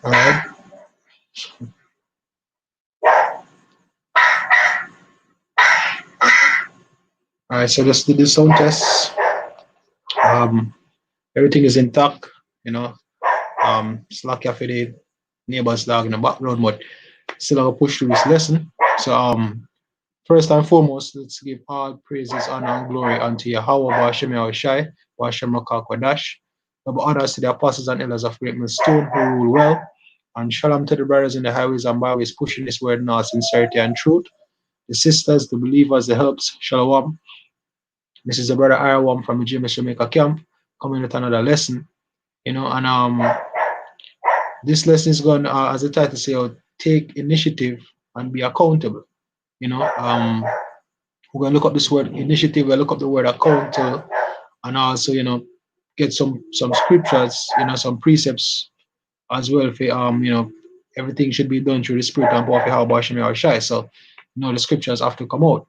All right. All right. So just did the sound test. Um, everything is intact. You know. Slack for the neighbors dog in the background, but still have to push through this lesson. So first and foremost, let's give all praises, honor, and glory unto Yahweh Bashem Yahushai, Bashem Rakakwadash. Double honors to the apostles and elders of Great Millstone who rule well. And shalom to the brothers in the highways and byways pushing this word in all sincerity and truth. The sisters, the believers, the helps, shalom. This is the brother Irawam from the James Jamaica camp coming with another lesson. And this lesson is going, as the title says, take initiative and be accountable. We're going to look up this word initiative, we'll look up the word accountable, and also, get some scriptures, some precepts as well for, everything should be done through the spirit and power of Yahweh Shem Yahushai. So, the scriptures have to come out,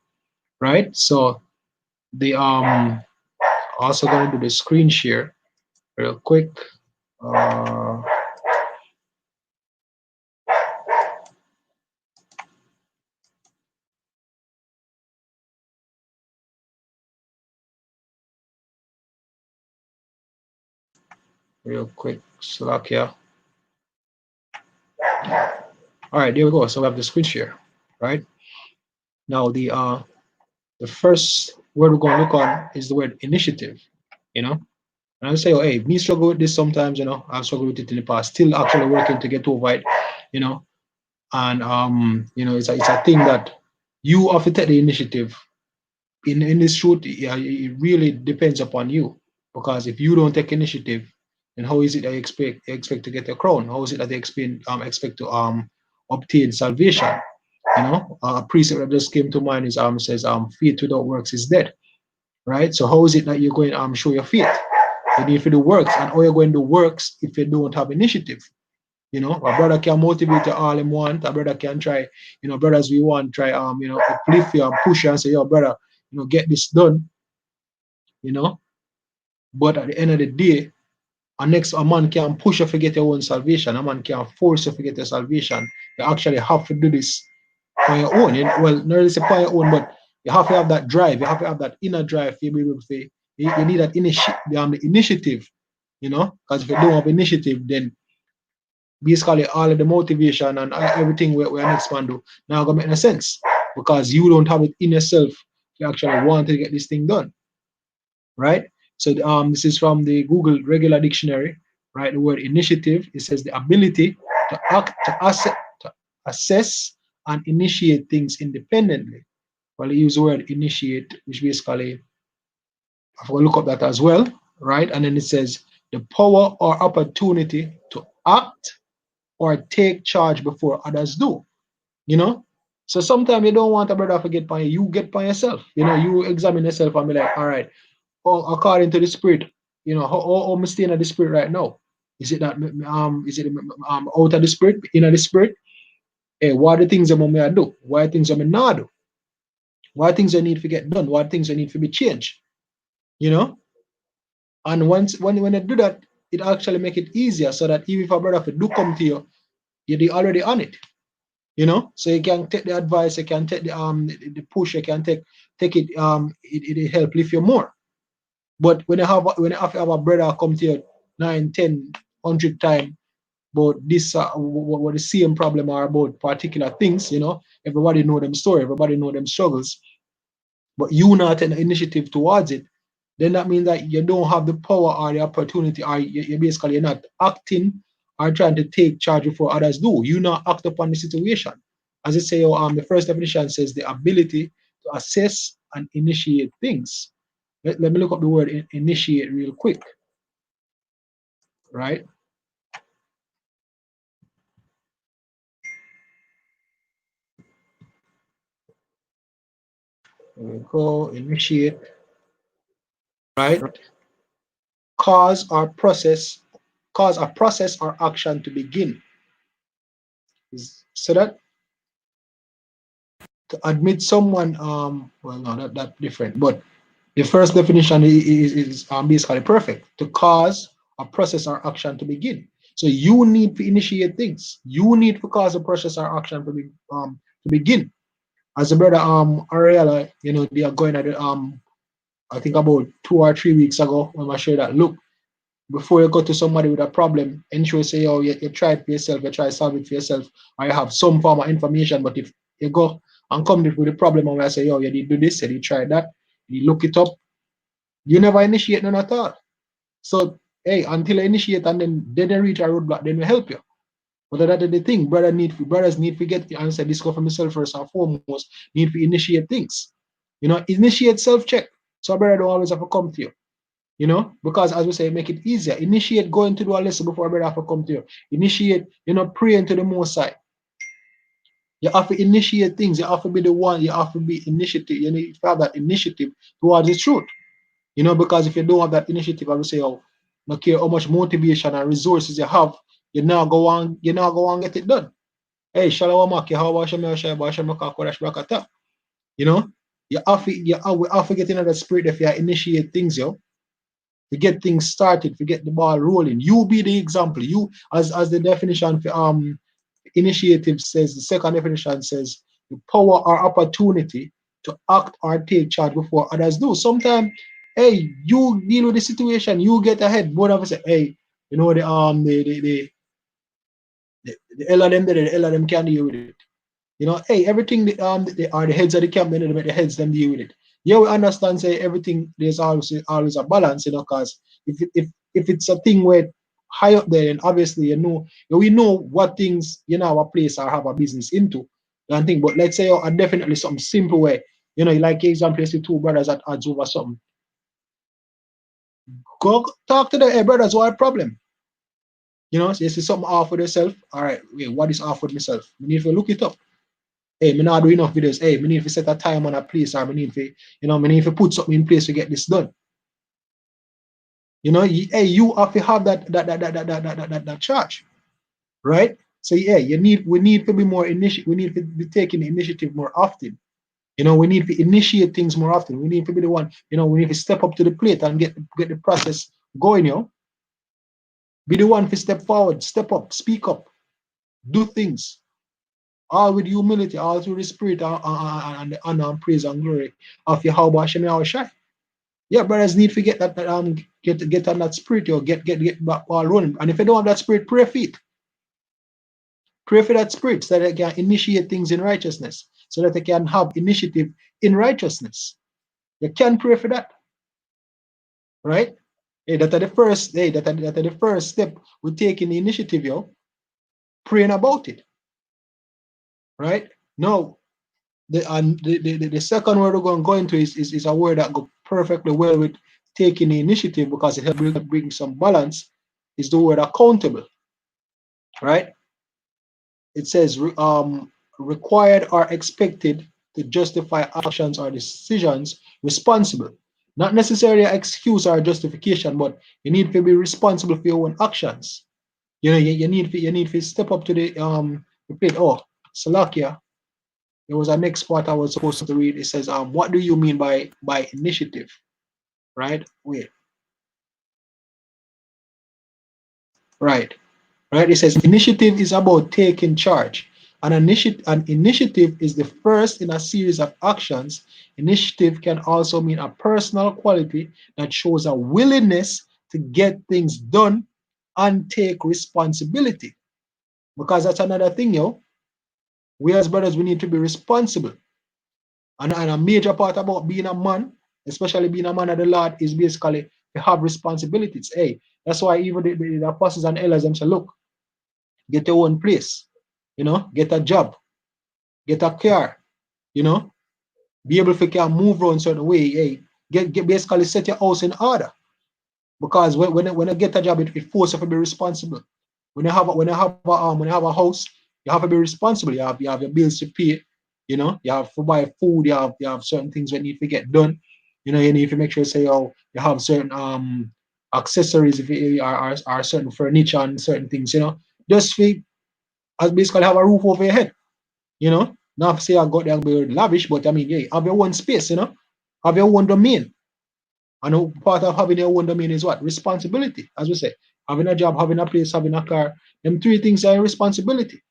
right? So, the also going to do the screen share real quick. Real quick, Slovakia. All right, there we go. So we have the screen share, right? Now the first word we're going to look on is the word initiative. And I say, oh, hey, me struggle with this sometimes. I've struggled with it in the past. Still actually working to get over it. And it's a thing that you have to take the initiative. In this truth, it really depends upon you, because if you don't take initiative, then how is it that you expect to get a crown? How is it that they expect to obtain salvation? A precept that just came to mind is says faith without works is dead, right? So how is it that you're going to show your faith? You need to do works, and how you're going to do works if you don't have initiative? A brother can motivate you all him want. A brother can try, brothers we want try uplift you and push you and say, yo, brother, get this done. But at the end of the day, a man can push you to get your own salvation. A man can force you to get your salvation. You actually have to do this on your own. Well, not really say on your own, but you have to have that drive. You have to have that inner drive to be able to. You need that the initiative. Because if you don't have initiative, then basically all of the motivation and everything we next man do now gonna make no sense, because you don't have it in yourself to actually want to get this thing done, right? So this is from the Google regular dictionary, right? The word initiative, it says the ability to act, to assess and initiate things independently. Well, you use the word initiate, which basically I will look up that as well, right? And then it says the power or opportunity to act or take charge before others do. So sometimes you don't want a brother to get by you, get by yourself. You examine yourself and be like, all right, according to the spirit, how I'm staying at the spirit right now. Is it that out of the spirit, in the spirit? Hey, what are the things that I do? What are the things I not do? What are things I need to get done? What are things I need to be changed? And when I do that, it actually make it easier, so that even if a brother do come to you, you're already on it. So you can take the advice, you can take the push, you can take it, it help lift you more. But when you have to have a brother come to you 9, 10, 100 times about this what the same problem are about particular things, everybody know them story, everybody know them struggles, but you not an initiative towards it, then that means that you don't have the power or the opportunity, or you're basically you're not acting or trying to take charge before others do. You not act upon the situation. As I say, the first definition says the ability to assess and initiate things. Let me look up the word initiate real quick, right? There we go, initiate, right? Cause a process or action to begin. So that to admit someone, well, no, that's different. But the first definition is basically perfect. To cause a process or action to begin. So you need to initiate things. You need to cause the process or action to begin. As the brother Ariella, they are going at it I think about 2 or 3 weeks ago when I shared that, look, before you go to somebody with a problem, ensure say, oh, you try it for yourself, you try to solve it for yourself, or you have some form of information. But if you go and come with the problem and I say, oh, you did do this, you did try that, you look it up, you never initiate none at all. So hey, until I initiate and then they reach a roadblock, then we help you. But that is the thing, brothers need to get the answer, discover myself first and foremost, need to initiate things. Initiate self-check. So brother don't always have to come to you. Because as we say, make it easier. Initiate going to do a lesson before brother have to come to you. Initiate, praying to the Most High. You have to initiate things. You have to be the one. You have to be initiative. You need to have that initiative towards the truth. Because if you don't have that initiative, I would say, oh, no care how much motivation and resources you have, you're not going to get it done. Hey, Shalom Maki, how about Shamaka, You know, we have to get into that spirit if you initiate things, to get things started, to get the ball rolling. You be the example. You, as the definition for initiative says, the second definition says, the power or opportunity to act or take charge before others do. Sometimes, hey, you deal with the situation, you get ahead. Both of us say, hey, the elder them there, the elder them can deal with it. Hey, everything the heads of the camp, the heads them deal with it. Yeah, we understand say everything there's always a balance, because if it's a thing where high up there, and obviously we know what things our place or have a business into and thing. But let's say definitely something simple where like example, you see two brothers that odds over something. Go talk to the hey brothers, what problem? So you see something off with yourself. All right, wait, what is off with myself? We need to look it up. Hey, me not do enough videos. Hey, me need to set a time on a place, or me need to put something in place to get this done. Hey, you have to have that charge, right? So yeah, we need to be more initiative. We need to be taking the initiative more often. We need to initiate things more often. We need to be the one. We need to step up to the plate and get the process going. Be the one to step forward, step up, speak up, do things. All with humility, all through the spirit and the honor and praise and glory of Yahweh Hashem Yahushai. Yeah, brothers need to get that get on that spirit, get back all running. And if you don't have that spirit, pray for it. Pray for that spirit so that they can initiate things in righteousness, so that they can have initiative in righteousness. You can pray for that. Right? Hey, that are the first step we take in the initiative, praying about it. Right? Now, the second word we're going to go into is a word that goes perfectly well with taking the initiative, because it helps bring some balance, is the word accountable. Right? It says required or expected to justify actions or decisions, responsible. Not necessarily an excuse or a justification, but you need to be responsible for your own actions. You need to step up to the plate. Oh, Salakia, there was a next part I was supposed to read. It says, what do you mean by initiative? Right? Wait. Right. Right. It says initiative is about taking charge. An initiative is the first in a series of actions. Initiative can also mean a personal quality that shows a willingness to get things done and take responsibility. Because that's another thing, we as brothers, we need to be responsible. And a major part about being a man, especially being a man of the Lord, is basically to have responsibilities. Hey, that's why even the apostles and elders them say, look, get your own place, get a job, get a car, be able to move around certain way. Hey, get basically set your house in order. Because when you get a job, it forces you to be responsible. When you have a house, you have to be responsible. You have your bills to pay. You have to buy food. You have certain things that need to get done. You need to make sure say you have certain accessories if you are certain furniture and certain things. Just for as basically have a roof over your head. Not say I got there and be lavish, but I mean, yeah, have your own space. Have your own domain. And part of having your own domain is what? Responsibility, as we say. having a job, having a place, having a car. Them three things are a responsibility.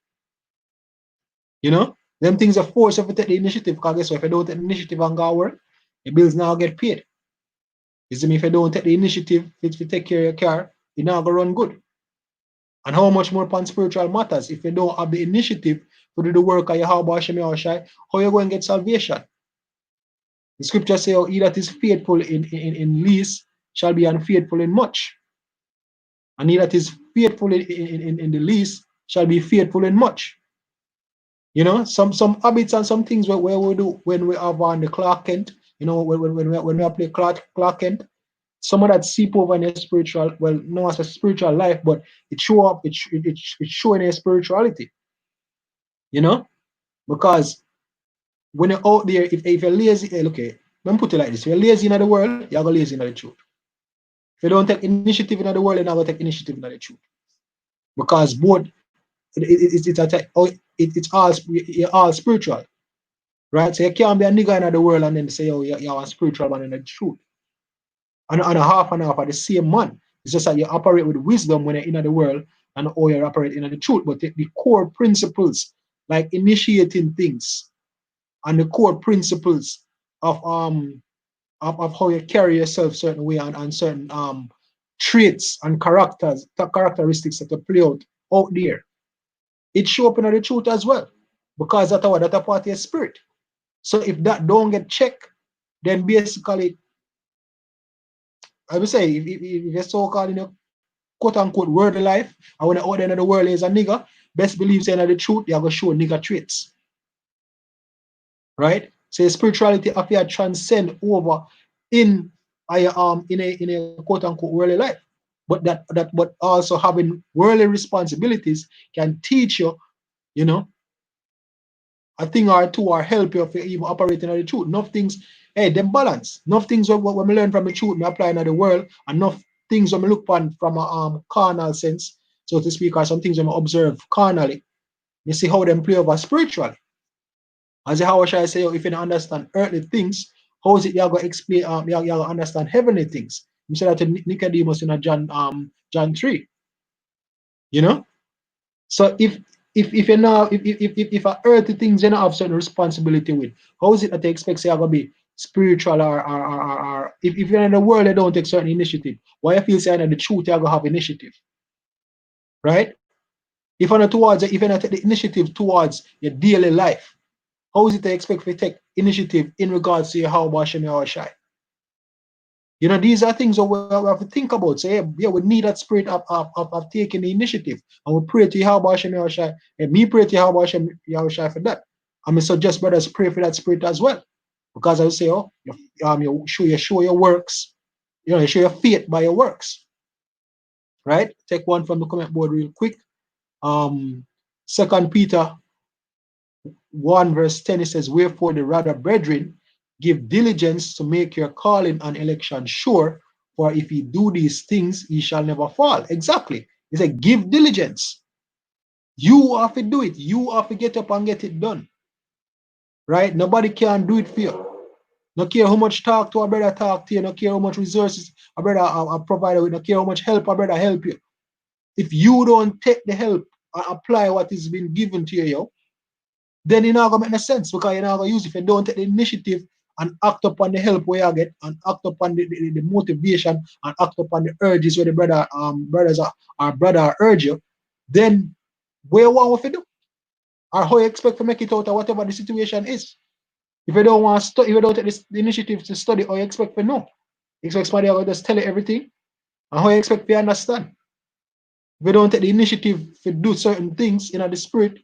You know? Them things are forced if you take the initiative, because guess what? If you don't take the initiative and go work, the bills now get paid. You see me, if you don't take the initiative, if you take care of your car, it now go run good. And how much more upon spiritual matters if you don't have the initiative to do the work of Yahweh Hashem Yahushai, how you going to get salvation? The scripture says, oh, he that is faithful in least shall be unfaithful in much. And he that is faithful in the least shall be faithful in much. You know, some habits and some things where we do when we have on the Clark Kent, you know, when we play Clark Kent, some of that seep over in your spiritual, well, no as a spiritual life, but it show up, it's showing your spirituality. You know? Because when you're out there, if you're lazy, okay, let me put it like this: if you're lazy in the world, you're gonna lazy in the truth. If you don't take initiative in the world, you're not gonna take initiative in the truth. Because both it's all spiritual, right? So you can't be a nigga in the world and then say, oh, you're a spiritual man in the truth. And a half and half are the same man. It's just that you operate with wisdom when you're in the world and or you operate in the truth. But the core principles, like initiating things, and the core principles of how you carry yourself certain way and certain traits and characteristics that you play out there, it show up in the truth as well, because that's a part of your spirit. So if that don't get checked, then basically, I would say, if you're so-called in a quote-unquote worldly life, and when the other end of the world is a nigga, best believe saying the truth, you're going to show nigga traits. Right? So spirituality appear transcend over in a quote-unquote worldly life. But also having worldly responsibilities can teach you, you know, a thing or two, or help you if you even operating in the truth. Enough things, hey, them balance. Enough things when we learn from the truth, we apply in the world, and enough things when we look upon from a carnal sense, so to speak, or some things when we observe carnally, you see how them play over spiritually. As how shall I say, if you don't understand earthly things, how is it you're gonna explain you're gonna understand heavenly things? You said that to Nicodemus in John 3. You know? So if you know if earthly things you don't have certain responsibility with, how is it that they expect say you're gonna be spiritual or if you're in the world they don't take certain initiative? Why you feel saying that the truth you're gonna have initiative? Right? If you're not if you're not take the initiative towards your daily life, how is it they expect to take initiative in regards to how Hashem Yahushai? You know, these are things that we have to think about. So, yeah, we need that spirit of taking the initiative. And we pray to Yahweh Hashem Yahushai. And me pray to Yahweh Hashem Yahushai for that. I mean, suggest brothers pray for that spirit as well. Because I would say, oh, you show your works. You know, you show your faith by your works. Right? Take one from the comment board real quick. 2 Peter 1 verse 10, it says, wherefore the rather, brethren, give diligence to make your calling and election sure, for if ye do these things, ye shall never fall. Exactly. He said, give diligence. You have to do it. You have to get up and get it done. Right? Nobody can do it for you. No care how much talk to a brother talk to you, no care how much resources a brother provide with, no care how much help a brother help you. If you don't take the help and apply what is been given to you, then you're not going to make no sense, because you're not going to use it. If you don't take the initiative and act upon the help where you get, and act upon the motivation, and act upon the urges where the brother urge you, then where what you do? Or how you expect to make it out of whatever the situation is? If you don't want to study, if you don't take the initiative to study, how you expect to know? You expect somebody to just tell you everything? And how you expect to understand? If you don't take the initiative to do certain things in the spirit,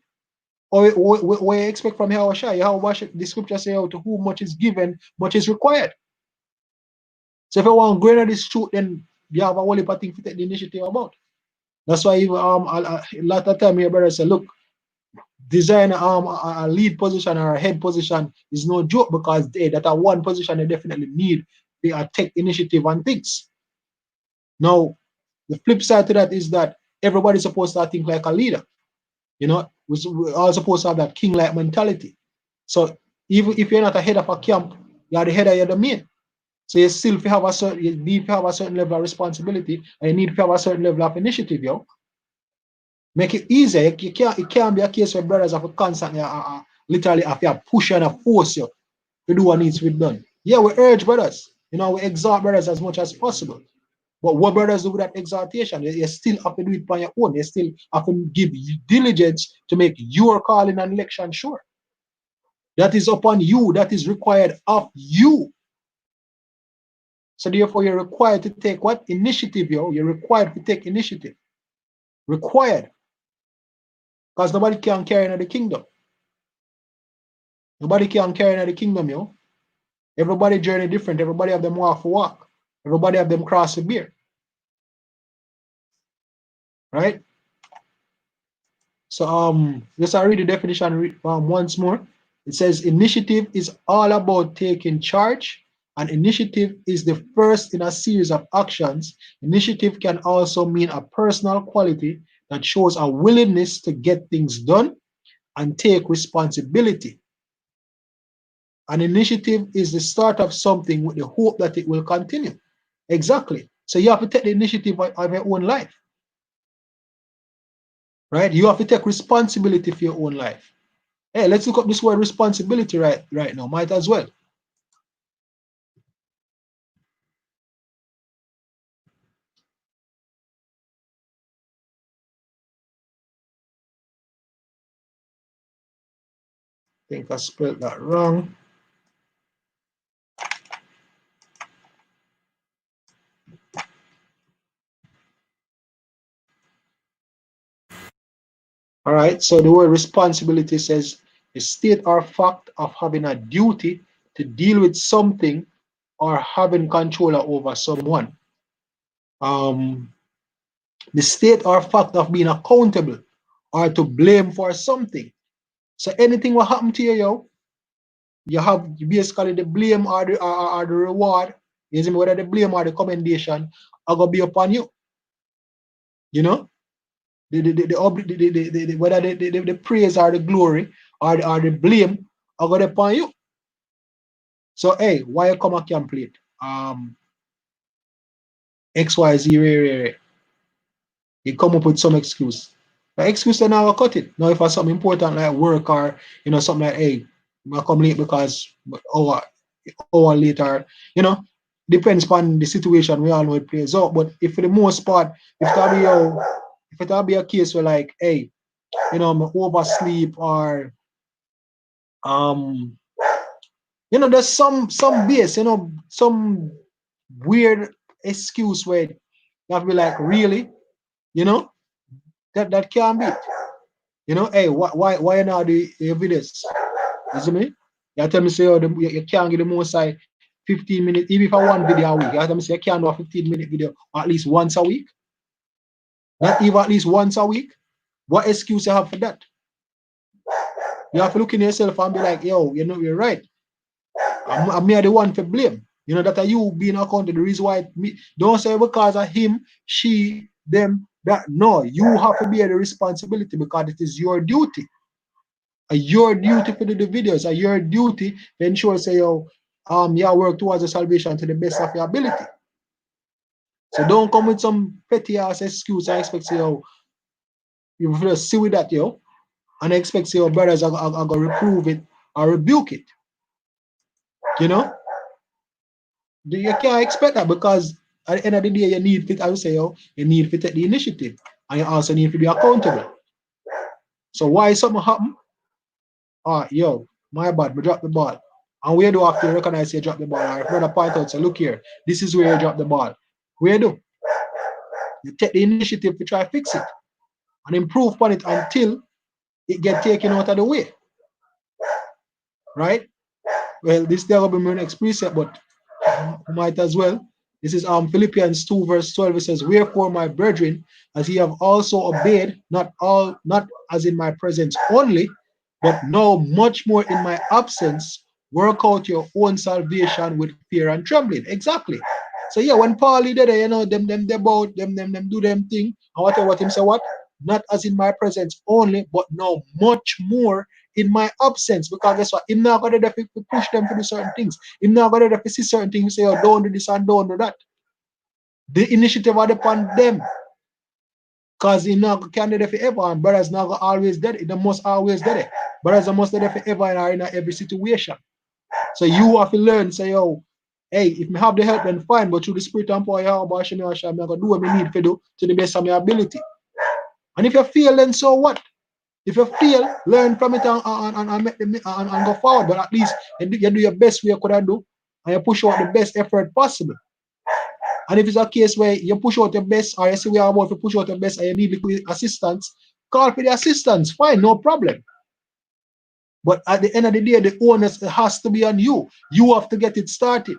or what you expect from Yahushua? The scripture says, to whom much is given, much is required. So if you want to grow in this truth, then you have a whole heap of things to take the initiative about. That's why a lot of time your brother say, look, design a lead position or a head position is no joke, because that are one position they definitely need. They are take initiative on things. Now, the flip side to that is that everybody's supposed to think like a leader. You know, we're all supposed to have that king-like mentality. So even if you're not a head of a camp, you're the head of the main. So you still have a certain, you need to have a certain level of responsibility, and you need to have a certain level of initiative, yo. Make it easier. You can't, it can't be a case where brothers have to constantly, literally have to push and force you to do what needs to be done. Yeah, we urge brothers. You know, we exhort brothers as much as possible. But what brothers do with that exhortation, you still have to do it by your own. You still have to give diligence to make your calling and election sure. That is upon you. That is required of you. So therefore, you're required to take what? Initiative, yo. You're required to take initiative. Required. Because nobody can carry in the kingdom. Nobody can carry in the kingdom, yo. Everybody journey different. Everybody have them walk for walk. Everybody have them cross the beer. Right? So just I read the definition once more. It says initiative is all about taking charge, and initiative is the first in a series of actions. Initiative can also mean a personal quality that shows a willingness to get things done and take responsibility. An initiative is the start of something with the hope that it will continue. Exactly. So you have to take the initiative of your own life, right? You have to take responsibility for your own life. Hey, let's look up this word responsibility right now. Might as well. I think I spelled that wrong. All right. So the word responsibility says a state or fact of having a duty to deal with something or having control over someone. Um, the state or fact of being accountable or to blame for something. So anything will happen to you, yo, you have basically the blame or the reward. You see me, whether the blame or the commendation are gonna be upon you. You know, whether the praise or the glory or the blame are gonna be upon you. So hey, why you come and complain? XYZ, you come up with some excuse. The excuse then I will cut it. Now if it's something important like work or something like hey, I come late because hour later, depends upon the situation. We all know it plays out. But if for the most part, if it'll be a case where like, hey, I'm oversleep or um, there's some base, some weird excuse where you have to be like, really, you know, that can't be. Hey, why you not do videos? You see me? You tell me say you can't get the most like 15 minutes, even if I one video a week. You tell me say you can't do a 15-minute video at least once a week. Not even at least once a week. What excuse you have for that? You have to look in yourself and be like, yo, you're right. I'm me the one to blame. That are you being accounted. The reason why don't say because of him, she, them, that no, you have to bear the responsibility because it is your duty. Your duty to do the videos, your duty to ensure say you work towards the salvation to the best of your ability. So don't come with some petty ass excuse and expect say you just see with that and expect say your brothers are gonna reprove it or rebuke it. You know? You can't expect that because at the end of the day you need fit, I would say you need to take the initiative and you also need to be accountable. So why something happen? My bad, we drop the ball. And where do I have to recognize you drop the ball? Or if brother point out, say, look here, this is where you drop the ball. Where do? You take the initiative to try to fix it and improve upon it until it get taken out of the way. Right? Well, this there will be my next precept, but might as well. This is Philippians 2, verse 12. It says, wherefore, my brethren, as ye have also obeyed, not as in my presence only, but now much more in my absence, work out your own salvation with fear and trembling. Exactly. So yeah, when Paul did it, them they bout them do them thing. And what him say what? Not as in my presence only, but now much more in my absence, because guess what? I'm not going to push them to do certain things. I'm not going to see certain things, say, oh, don't do this and don't do that. The initiative are upon them. Because you know can't do that forever, and brothers not always dead. They must always dead it. Brothers must do that forever in every situation. So you have to learn, say, yo, hey, if me have the help, then fine, but through the spirit and power, I'm going to do what I need to do to the best of my ability. And if you fail, then so what? If you fail, learn from it and go forward. But at least you do your best way you could do, and you push out the best effort possible. And if it's a case where you push out your best, or you see we are about to push out your best and you need assistance, call for the assistance. Fine, no problem. But at the end of the day, the onus has to be on you. You have to get it started.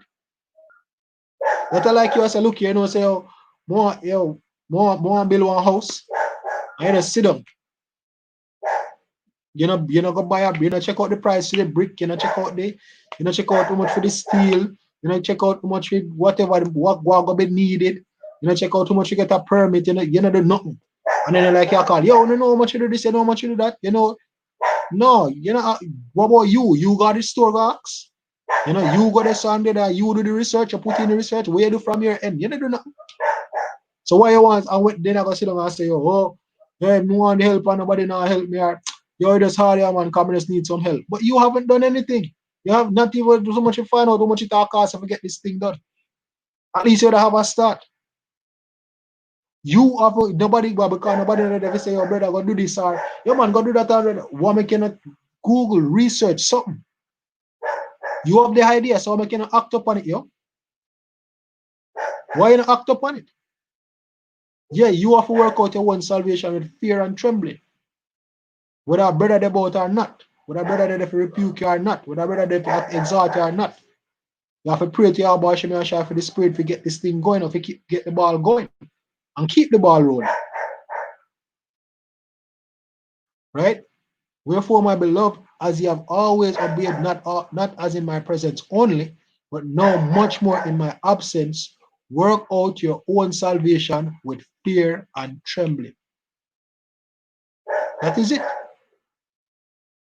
Not like you say, look, you know, say, oh, more build one house, and you just sit down. You know, go buy a, you know, check out the price of the brick, you know, check out how much for the steel, you know, check out how much for whatever what go be needed, you know, check out how much you get a permit, you know, do nothing. And then like you call, yo, you know how much you do this, you know how much you do that, you know. No, you know, what about you? You got the store box. You know, you got the Sunday that you do the research, you put in the research, where you do from your end, you know, do nothing. So what you want, and then I go sit down and say, oh, yeah, me want the help and nobody now help me, or you're just hard here, man, come just need some help. But you haven't done anything. You have not even do so much to find out how much it costs to get this thing done. At least you have a start. You have nobody, but because nobody ever say, your brother, go do this, or your man, go do that already. Why me cannot Google, research something? You have the idea, so I cannot act upon it, yo. Why you not act upon it? Yeah, you have to work out your own salvation with fear and trembling. Whether a brother they both or not, whether a brother they rebuke you or not, whether a brother they exhort you or not. You have to pray to your Hashem and for the spirit to get this thing going, or to get the ball going and keep the ball rolling. Right? Wherefore, my beloved, as you have always obeyed, not as in my presence only, but now much more in my absence, work out your own salvation with fear and trembling. That is it.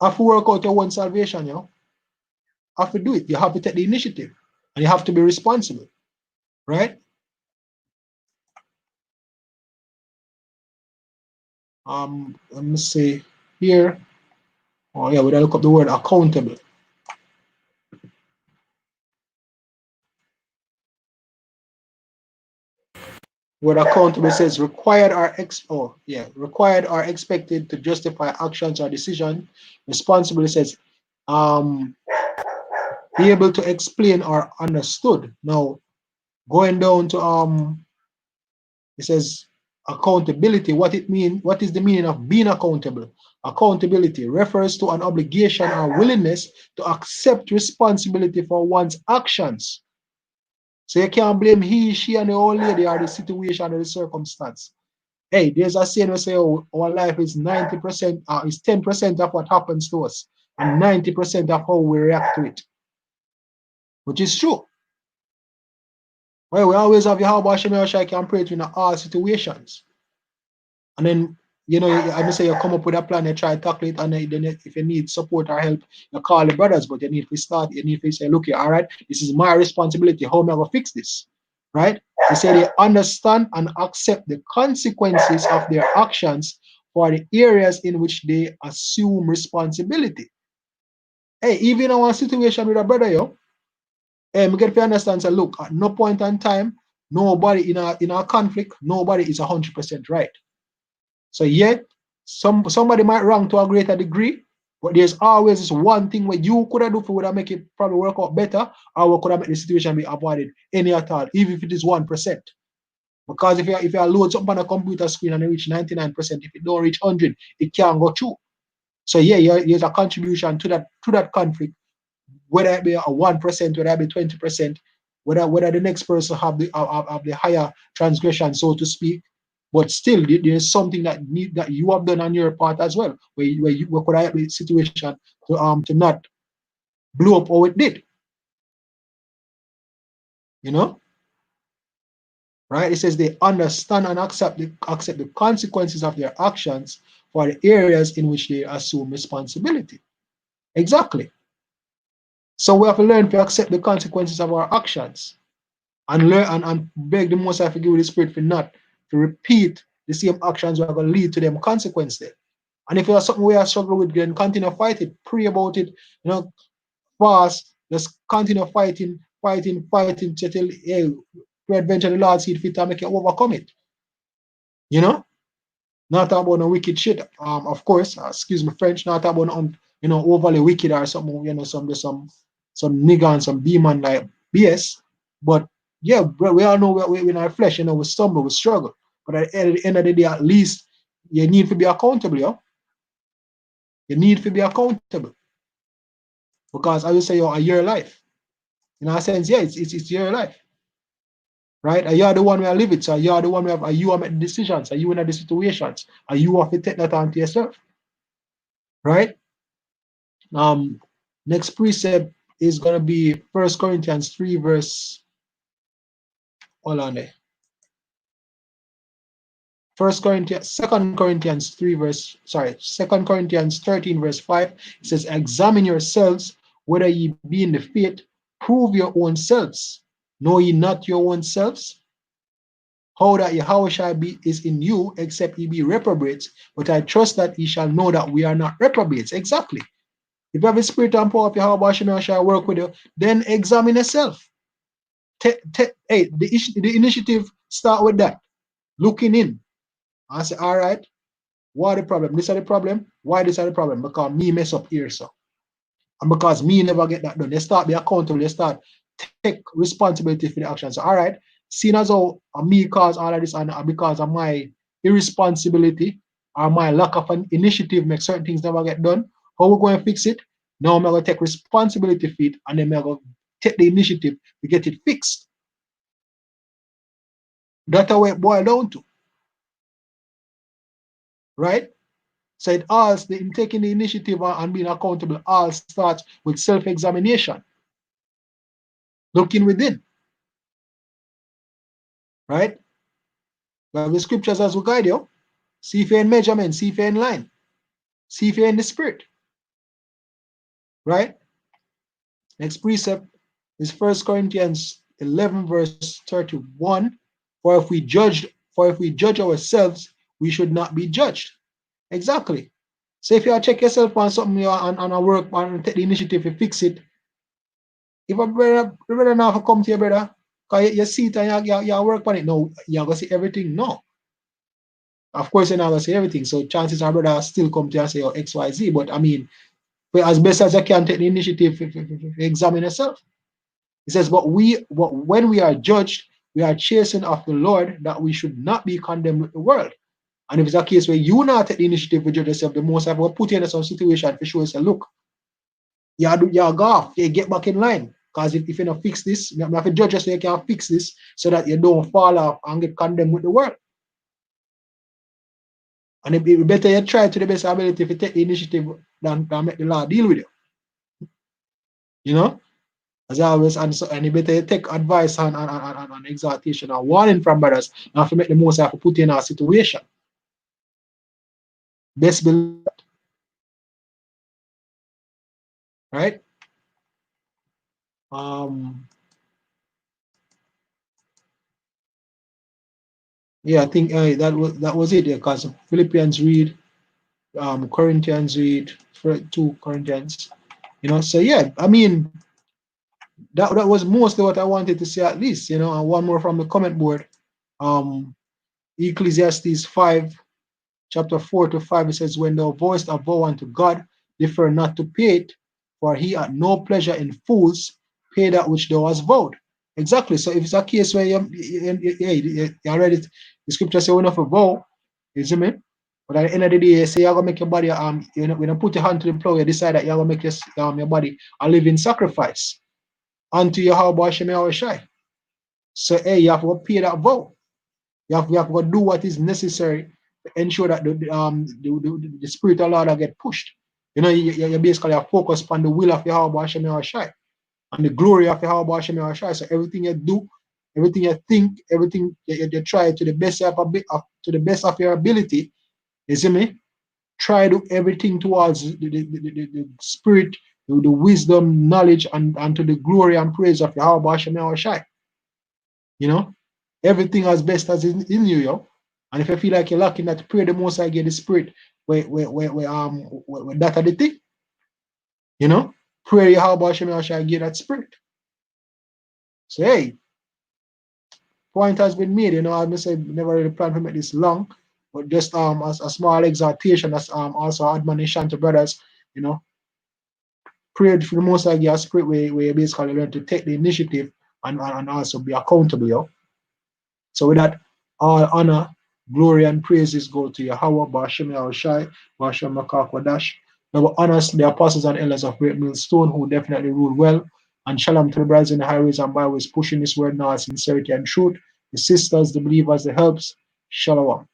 Have to work out your own salvation, you know. Have to do it. You have to take the initiative, and you have to be responsible, right? Let me see here. Oh yeah, we gotta look up the word accountable. Word accountable says required are expected to justify actions or decisions. Responsible says be able to explain or understood. Now going down to it says accountability. What is the meaning of being accountable? Accountability refers to an obligation or willingness to accept responsibility for one's actions. So you can't blame he, she, and the old lady or the situation or the circumstance. Hey, there's a saying we say, oh, our life is 90%, is 10% of what happens to us, and 90% of how we react to it. Which is true. Well, we always have Yahweh Hashem Yahshua can pray to in all situations. And then, you know, I say you come up with a plan, you try to tackle it, and then if you need support or help, you call the brothers, but you need to start, you need to say, look here, all right, this is my responsibility. How am I going to fix this? Right? They say they understand and accept the consequences of their actions for the areas in which they assume responsibility. Hey, even in our situation with a brother, yo, we get to understand, say, look, at no point in time, nobody in our conflict, nobody is 100% right. So yet, somebody might wrong to a greater degree, but there's always this one thing where you could have do for would make it probably work out better, or we could have made the situation be avoided any at all, even if it is 1%. Because if you load something on a computer screen and it reach 99%, if it don't reach 100, it can't go through. So yeah, there's a contribution to that conflict, whether it be a 1%, whether it be 20%, whether the next person have the higher transgression, so to speak. But still, there's something that you have done on your part as well, where you could have the situation to not blow up how it did. You know, right? It says they understand and accept the consequences of their actions for the areas in which they assume responsibility. Exactly. So we have to learn to accept the consequences of our actions and learn and beg the Most High forgive the Spirit for not to repeat the same actions that are going to lead to them consequences. And if there's something we are struggling with, then continue to fight it, pray about it, fast, just continue fighting till hey, peradventure the Lord see it fit and make you overcome it. You know? Not talk about no wicked shit. Of course, excuse me French, not talk about overly wicked or something, some nigga and some demon like BS. But yeah, bro, we all know we're in our flesh, we stumble, we struggle. But at the end of the day, at least you need to be accountable, yo. You need to be accountable. Because I will say your life. In a sense, yeah, it's your life. Right? And you're the one who live it. So you're the one who are you make the decisions, are you in the situations, are you have to take that on to yourself. Right? Um, Next precept is gonna be First Corinthians 3, verse. Hold on there. Second Corinthians 3, verse. Sorry, Second Corinthians 13, verse 5. It says, "Examine yourselves whether ye be in the faith. Prove your own selves. Know ye not your own selves? How that Yahushua is in you, except ye be reprobates. But I trust that ye shall know that we are not reprobates." Exactly. If you have a spirit and power of Yahweh shall work with you, then examine yourself. Hey, the initiative start with that. Looking in. I say, all right, what are the problem? This is the problem. Why this is the problem? Because me mess up here, so. And because me never get that done. They start be accountable. They start take responsibility for the actions. So, all right, seeing as how me cause all of this and because of my irresponsibility or my lack of an initiative make certain things never get done, how we going to fix it? Now I'm going to take responsibility for it and then I'm going to take the initiative to get it fixed. That's how it boils down to, right? So it all, in taking the initiative and being accountable, all starts with self-examination, looking within, right? But the scriptures as we guide you, see if you're in measurement, see if you're in line, see if you're in the spirit, right? Next precept is First Corinthians 11, verse 31. For if we judge ourselves, we should not be judged. Exactly. So if you check yourself on something on a work and take the initiative to fix it, if a brother now come to your brother, because you see it and you work on it, no, you're going to see everything. No. Of course, you're not going to see everything. So chances are brother still come to you and say, oh, XYZ. But I mean, as best as you can take the initiative to examine yourself. It says, but when we are judged, we are chastened of the Lord, that we should not be condemned with the world. And if it's a case where you not take the initiative to judge yourself, the Most High will put you in some situation for sure. Say, look, you go off, you get back in line. Because if you don't fix this, you have to judge us so you can fix this so that you don't fall off and get condemned with the world. And it be better you try to the best ability to take the initiative than make the law deal with you. You know? As always, and it better you take advice and exhortation or warning from brothers, and to make the most have to put you in a situation. Best believe, right? Um, yeah, I think that was it. Yeah, because Philippians read, Corinthians read, 2 Corinthians. So yeah, I mean that was mostly what I wanted to say at least. And one more from the comment board. Um, Ecclesiastes 5, chapter 4 to 5, it says, "When thou voicest a vow unto God, defer not to pay it, for he had no pleasure in fools. Pay that which thou hast vowed." Exactly. So if it's a case where you already, the scripture say, "When of a vow," you see me? But at the end of the day, you say you're gonna make your body, when you put your hand to the plow, you decide that you're gonna make your body a living sacrifice unto Yahweh Hashem Yahushai. So you have to pay that vow. You have to do what is necessary to ensure that the spirit of Lord get pushed. You basically are focused on the will of Yahweh Hashem Yahushai and the glory of Yahweh Hashem Yahushai. So everything you do, everything you think, everything you try to the best of your ability, you see me, try to do everything towards the spirit, the wisdom, knowledge, and to the glory and praise of Yahweh Hashem Yahushai. You know, everything as best as in you, yo. And if you feel like you're lacking that, pray the most I get the spirit where that are the thing. You know, pray Yahweh Hashem Yahushai get that spirit. So hey, point has been made, you know, as I said, never really planned to make this long, but just as a small exhortation, as also admonition to brothers, you know, pray for the most I get a spirit where you basically learn to take the initiative and also be accountable, yo. So with that, all honor, glory, and praises go to Yahweh, Ba'ashem Yahushai, Ba'ashem Makak Wadash. Now honors the apostles and elders of Great Millstone who definitely rule well. And shalom to the brothers in the highways and byways pushing this word now as sincerity and truth. The sisters, the believers, the helps. Shalom.